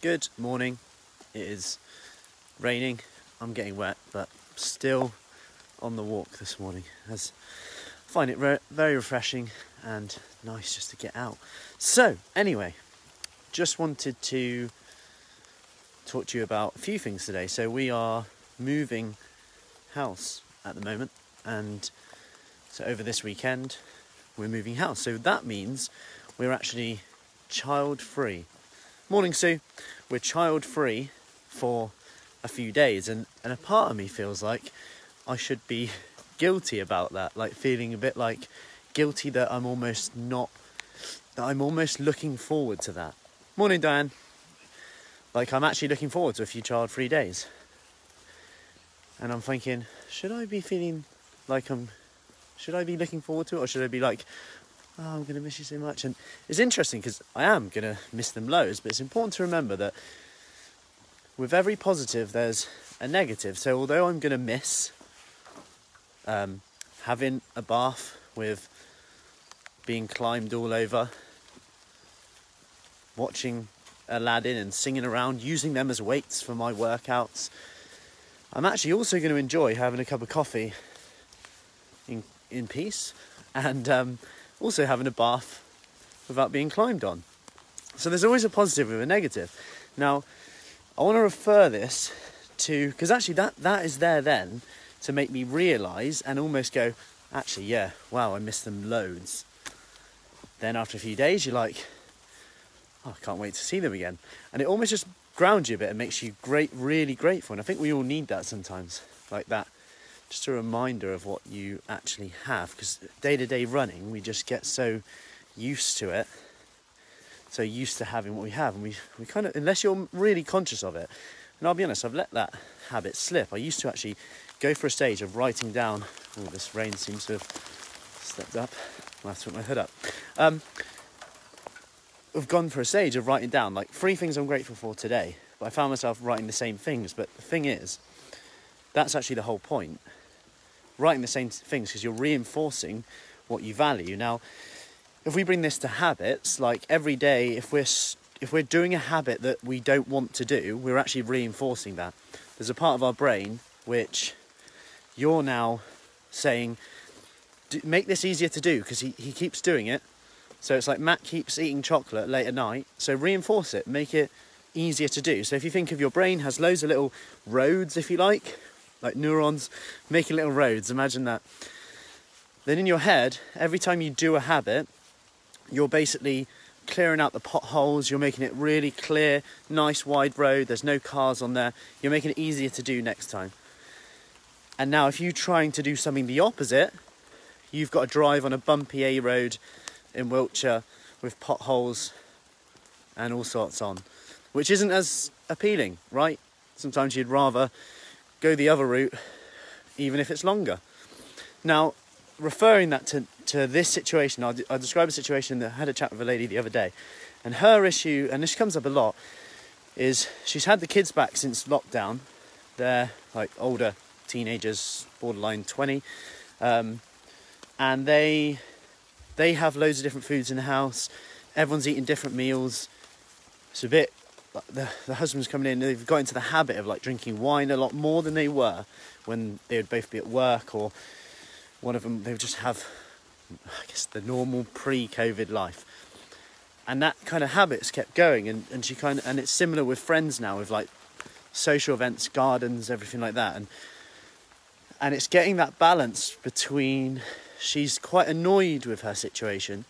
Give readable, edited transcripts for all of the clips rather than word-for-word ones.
Good morning. It is raining. I'm getting wet, but still on the walk this morning, as I find it very refreshing and nice just to get out. So anyway, just wanted to talk to you about a few things today. So we are moving house at the moment, and so over this weekend we're moving house. So that means we're actually child-free. Morning, Sue. We're child-free for a few days, and a part of me feels like I should be guilty about that, like feeling a bit like guilty that I'm almost looking forward to that. Morning, Diane. Like, I'm actually looking forward to a few child-free days. And I'm thinking, should I be feeling like should I be looking forward to it, or should I be like, oh, I'm going to miss you so much? And it's interesting because I am going to miss them loads, but it's important to remember that with every positive, there's a negative. So although I'm going to miss having a bath with being climbed all over, watching Aladdin and singing around, using them as weights for my workouts, I'm actually also going to enjoy having a cup of coffee in peace, and also having a bath without being climbed on. So there's always a positive with a negative. Now, I want to refer this to, because actually that is there then to make me realise and almost go, actually, yeah, wow, I miss them loads. Then after a few days, you're like, oh, I can't wait to see them again. And it almost just grounds you a bit and makes you really grateful. And I think we all need that sometimes, like that. Just a reminder of what you actually have, because day-to-day running, we just get so used to it, so used to having what we have, and we kind of, unless you're really conscious of it, and I'll be honest, I've let that habit slip. I used to actually go for a stage of writing down, oh, this rain seems to have stepped up, I'll have to put my hood up. I've gone for a stage of writing down like 3 things I'm grateful for today, but I found myself writing the same things. But the thing is, that's actually the whole point. Writing the same things, because you're reinforcing what you value. Now, if we bring this to habits, like every day, if we're doing a habit that we don't want to do, we're actually reinforcing that. There's a part of our brain which you're now saying, make this easier to do, because he keeps doing it. So it's like Matt keeps eating chocolate late at night, so reinforce it, make it easier to do. So if you think of your brain has loads of little roads, if you like neurons making little roads, imagine that. Then in your head, every time you do a habit, you're basically clearing out the potholes, you're making it really clear, nice wide road, there's no cars on there, you're making it easier to do next time. And now if you're trying to do something the opposite, you've got to drive on a bumpy A road in Wiltshire with potholes and all sorts on, which isn't as appealing, right? Sometimes you'd rather go the other route, even if it's longer. Now, referring that to this situation, I'll describe a situation that I had a chat with a lady the other day, and her issue, and this comes up a lot, is she's had the kids back since lockdown. They're like older teenagers, borderline 20, and they have loads of different foods in the house. Everyone's eating different meals. It's a bit, the husband's coming in, they've got into the habit of like drinking wine a lot more than they were when they would both be at work, or one of them, they would just have, I guess, the normal pre-COVID life. And that kind of habit's kept going, and it's similar with friends now, with like social events, gardens, everything like that. And it's getting that balance between, she's quite annoyed with her situation,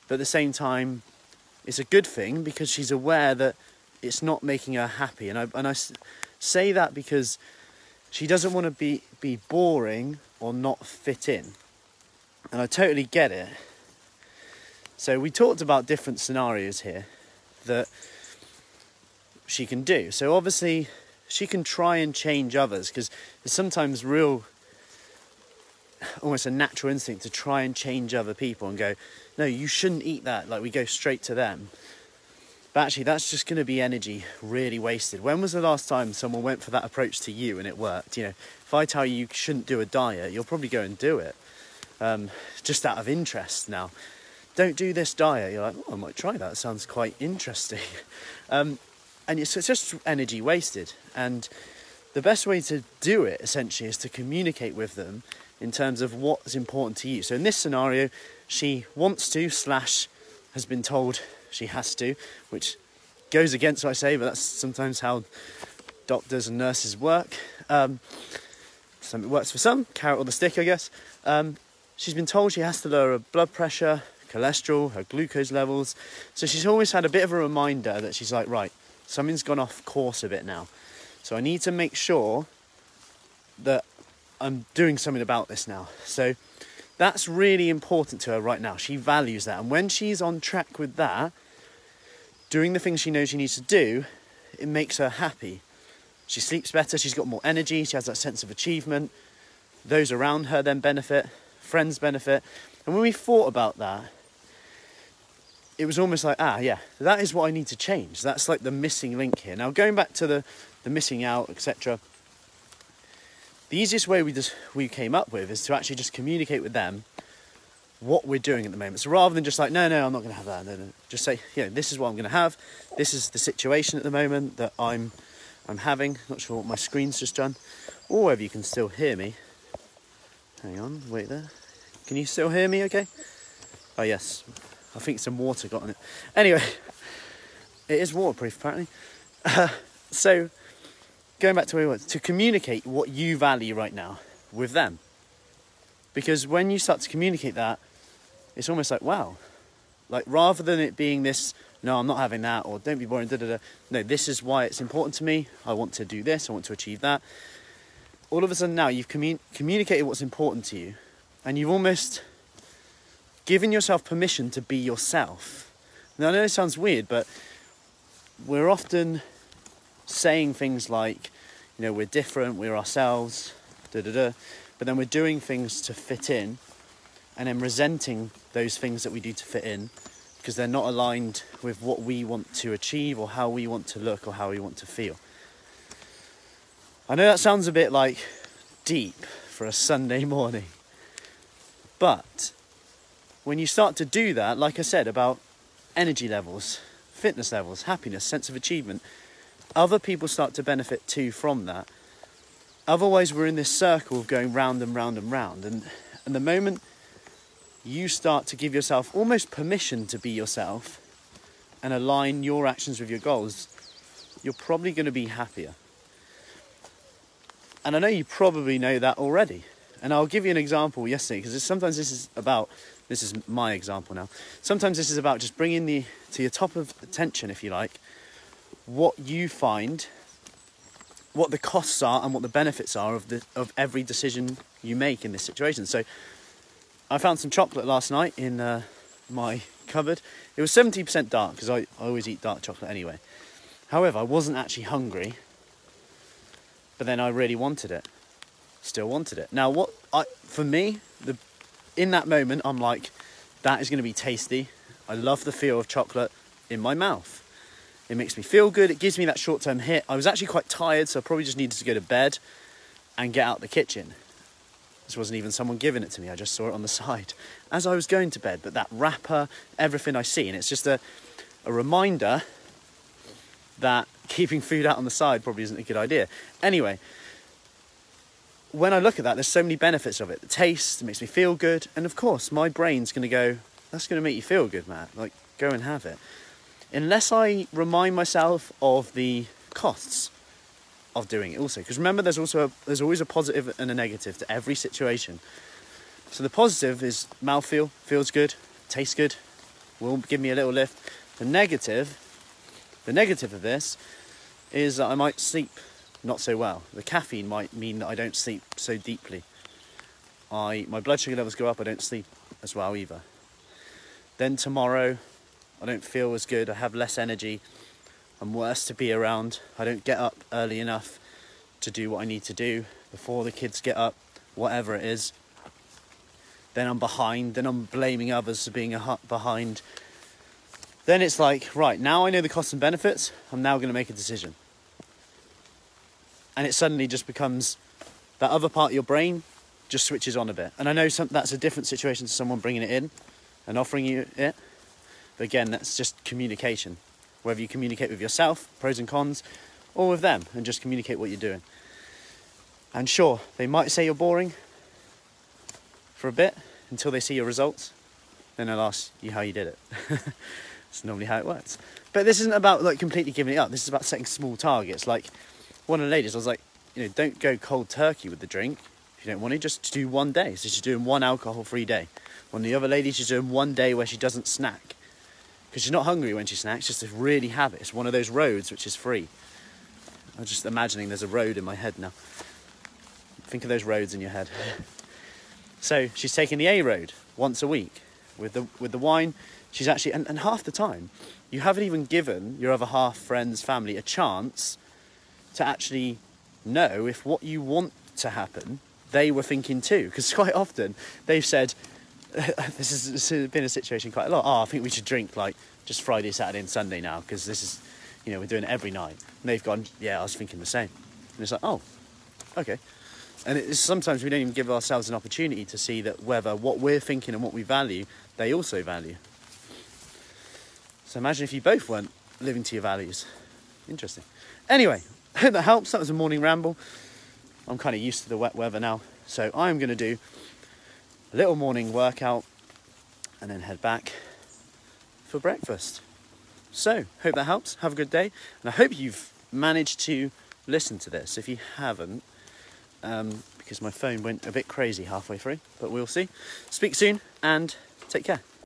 but at the same time, it's a good thing because she's aware that it's not making her happy. And I say that because she doesn't want to be boring or not fit in. And I totally get it. So we talked about different scenarios here that she can do. So obviously she can try and change others, because there's sometimes almost a natural instinct to try and change other people and go, no, you shouldn't eat that. Like, we go straight to them. But actually, that's just going to be energy really wasted. When was the last time someone went for that approach to you and it worked? You know, if I tell you shouldn't do a diet, you'll probably go and do it. Just out of interest now. Don't do this diet. You're like, oh, I might try that. It sounds quite interesting. And it's just energy wasted. And the best way to do it, essentially, is to communicate with them in terms of what's important to you. So in this scenario, she wants to / has been told she has to, which goes against what I say, but that's sometimes how doctors and nurses work. It works for some, carrot or the stick, I guess. She's been told she has to lower her blood pressure, cholesterol, her glucose levels. So she's always had a bit of a reminder that she's like, right, something's gone off course a bit now. So I need to make sure that I'm doing something about this now. So that's really important to her right now. She values that. And when she's on track with that, doing the things she knows she needs to do, it makes her happy. She sleeps better, she's got more energy, she has that sense of achievement. Those around her then benefit, friends benefit. And when we thought about that, it was almost like, yeah, that is what I need to change. That's like the missing link here. Now, going back to the missing out, etc., the easiest way we came up with is to actually just communicate with them what we're doing at the moment. So rather than just like, no, I'm not going to have that. No. Just say, this is what I'm going to have. This is the situation at the moment that I'm having. Not sure what my screen's just done. Or whether you can still hear me. Hang on, wait there. Can you still hear me okay? Oh, yes. I think some water got on it. Anyway, it is waterproof apparently. So, going back to where we were, to communicate what you value right now with them. Because when you start to communicate that, it's almost like, wow. Like, rather than it being this, no, I'm not having that, or don't be boring, da-da-da. No, this is why it's important to me. I want to do this, I want to achieve that. All of a sudden now, you've communicated what's important to you, and you've almost given yourself permission to be yourself. Now, I know it sounds weird, but we're often saying things like, we're different, we're ourselves, da-da-da. But then we're doing things to fit in, and then resenting those things that we do to fit in because they're not aligned with what we want to achieve or how we want to look or how we want to feel. I know that sounds a bit like deep for a Sunday morning, but when you start to do that, like I said, about energy levels, fitness levels, happiness, sense of achievement, other people start to benefit too from that. Otherwise, we're in this circle of going round and round and round. And the moment you start to give yourself almost permission to be yourself and align your actions with your goals, you're probably going to be happier. And I know you probably know that already. And I'll give you an example yesterday, because sometimes this is my example now. Sometimes this is about just bringing to your top of attention, if you like, what you find, what the costs are and what the benefits are of every decision you make in this situation. So I found some chocolate last night in my cupboard. It was 70% dark, because I always eat dark chocolate anyway. However, I wasn't actually hungry, but then I really wanted it. Still wanted it. Now, for me, in that moment, I'm like, that is going to be tasty. I love the feel of chocolate in my mouth. It makes me feel good. It gives me that short-term hit. I was actually quite tired, so I probably just needed to go to bed and get out the kitchen. This wasn't even someone giving it to me. I just saw it on the side as I was going to bed. But that wrapper, everything I see, and it's just a reminder that keeping food out on the side probably isn't a good idea. Anyway, when I look at that, there's so many benefits of it. The taste, it makes me feel good. And of course, my brain's going to go, that's going to make you feel good, Matt. Like, go and have it. Unless I remind myself of the costs of doing it also. Because remember, there's always a positive and a negative to every situation. So the positive is mouthfeel, feels good, tastes good, will give me a little lift. The negative of this is that I might sleep not so well. The caffeine might mean that I don't sleep so deeply. My blood sugar levels go up, I don't sleep as well either. Then tomorrow, I don't feel as good, I have less energy, I'm worse to be around, I don't get up early enough to do what I need to do before the kids get up, whatever it is. Then I'm behind, then I'm blaming others for being behind. Then it's like, right, now I know the costs and benefits, I'm now going to make a decision. And it suddenly just becomes, that other part of your brain just switches on a bit. And I know that's a different situation to someone bringing it in and offering you it. But again, that's just communication. whether you communicate with yourself, pros and cons, or with them, and just communicate what you're doing. And sure, they might say you're boring for a bit until they see your results, then they'll ask you how you did it. It's normally how it works. But this isn't about like completely giving it up. This is about setting small targets. Like one of the ladies, I was like, you know, don't go cold turkey with the drink if you don't want to. Just do one day. So she's doing one alcohol-free day. One of the other ladies, she's doing one day where she doesn't snack because she's not hungry when she snacks. Just to really have it. It's one of those roads which is free. I'm just imagining there's a road in my head now. Think of those roads in your head. So she's taking the A road once a week with the wine. She's actually, and half the time, you haven't even given your other half, friends, family, a chance to actually know if what you want to happen, they were thinking too. Because quite often, they've said, this has been a situation quite a lot, oh, I think we should drink like just Friday, Saturday and Sunday now, because this is, you know, we're doing it every night. And they've gone, yeah, I was thinking the same. And it's like, oh, okay. And sometimes we don't even give ourselves an opportunity to see that whether what we're thinking and what we value, they also value. So imagine if you both weren't living to your values. Interesting. Anyway, I hope that helps. That was a morning ramble. I'm kind of used to the wet weather now. So I'm going to do a little morning workout and then head back for breakfast. So, hope that helps. Have a good day. And I hope you've managed to listen to this. If you haven't, because my phone went a bit crazy halfway through, but we'll see. Speak soon and take care.